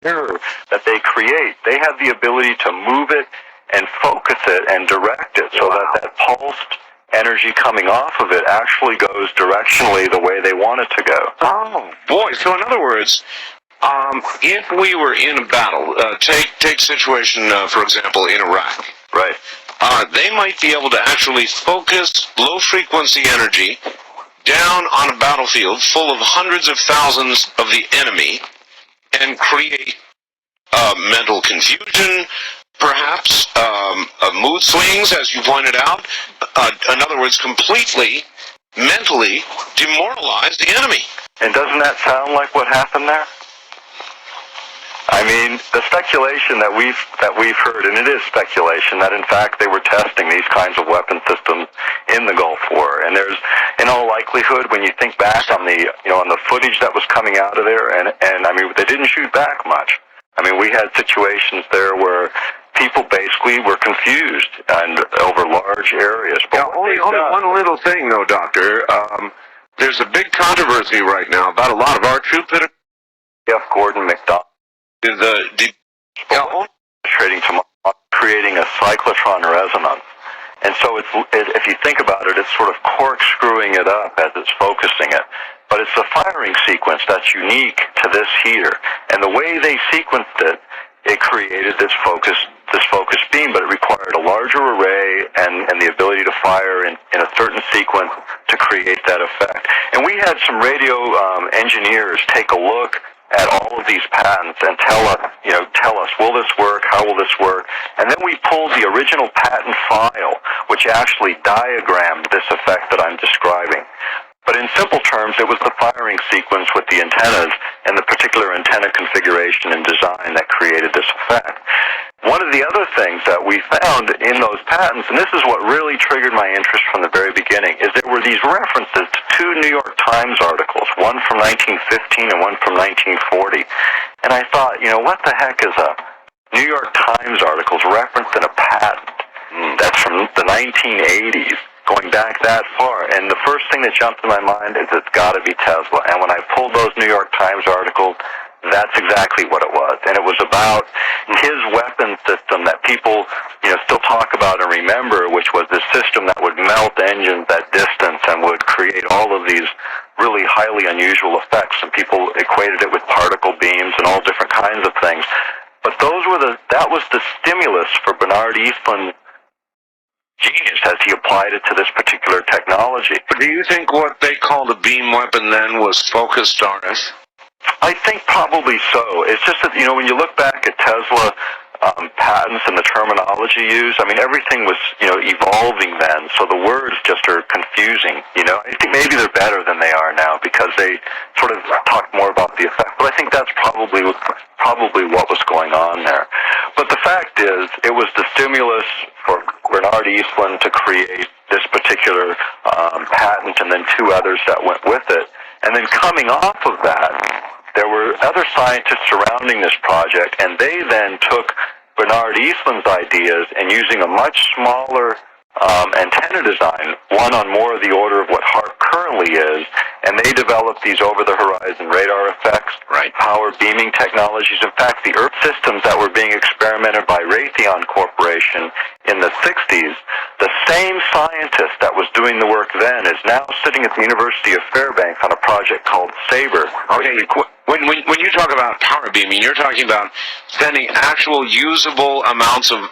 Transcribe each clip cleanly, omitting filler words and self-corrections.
mirror that they create, they have the ability to move it and focus it and direct it so that pulsed energy coming off of it actually goes directionally the way they want it to go. Oh, boy. So in other words, if we were in a battle, take situation, for example, in Iraq. Right. They might be able to actually focus low-frequency energy down on a battlefield full of hundreds of thousands of the enemy and create mental confusion, perhaps mood swings, as you pointed out. In other words, completely, mentally demoralize the enemy. And doesn't that sound like what happened there? I mean, the speculation that we've heard, and it is speculation, that in fact they were testing these kinds of weapon systems in the Gulf War. And there's, in all likelihood, when you think back on the on the footage that was coming out of there, and I mean, they didn't shoot back much. I mean, we had situations there where people basically were confused and over large areas. But only one little thing, though, Doctor. There's a big controversy right now about a lot of our troops that are... F. Gordon McDonald. Creating a cyclotron resonance. And so if you think about it, it's sort of corkscrewing it up as it's focusing it. But it's a firing sequence that's unique to this heater. And the way they sequenced it, it created this focus beam, but it required a larger array and the ability to fire in a certain sequence to create that effect. And we had some radio engineers take a look at all of these patents and tell us, will this work? How will this work? And then we pulled the original patent file, which actually diagrammed this effect that I'm describing. But in simple terms, it was the firing sequence with the antennas and the particular antenna configuration and design that created this effect. One of the other things that we found in those patents, and this is what really triggered my interest from the very beginning, is there were these references to two New York Times articles, one from 1915 and one from 1940. And I thought, what the heck is a New York Times articles referenced in a patent that's from the 1980s, going back that far? And the first thing that jumped in my mind is it's got to be Tesla. And when I pulled those New York Times articles, that's exactly what it was. And it was about his weapon system that people, still talk about and remember, which was this system that would melt engines at distance and would create all of these really highly unusual effects. And people equated it with particle beams and all different kinds of things. But that was the stimulus for Bernard Eastman's genius as he applied it to this particular technology. But do you think what they called a beam weapon then was focused RF? I think probably so. It's just that, when you look back at Tesla patents and the terminology used, I mean, everything was, evolving then, so the words just are confusing, I think maybe they're better than they are now because they sort of talk more about the effect, but I think that's probably what was going on there. But the fact is, it was the stimulus for Bernard Eastman to create this particular patent and then two others that went with it. And then coming off of that, there were other scientists surrounding this project, and they then took Bernard Eastman's ideas and using a much smaller antenna design, one on more of the order of what HARP currently is, and they developed these over-the-horizon radar effects, power beaming technologies. In fact, the Earth systems that were being experimented by Raytheon Corporation in the 60s, the same scientist that was doing the work then is now sitting at the University of Fairbanks on a project called SABRE. Okay, when you talk about power beaming, you're talking about sending actual usable amounts of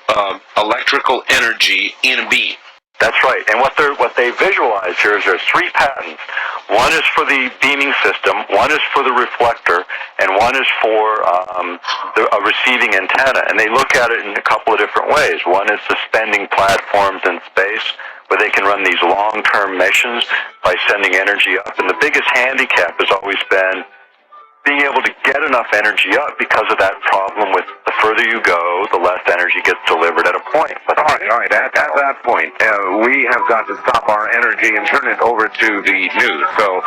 electrical energy in a beam. That's right. And what they visualize here is there's three patents. One is for the beaming system, one is for the reflector, and one is for a receiving antenna. And they look at it in a couple of different ways. One is suspending platforms in space, where they can run these long-term missions by sending energy up. And the biggest handicap has always been being able to get enough energy up because of that problem with the further you go, the less energy gets delivered at a point. But all right. At that point, we have got to stop our energy and turn it over to the news. So,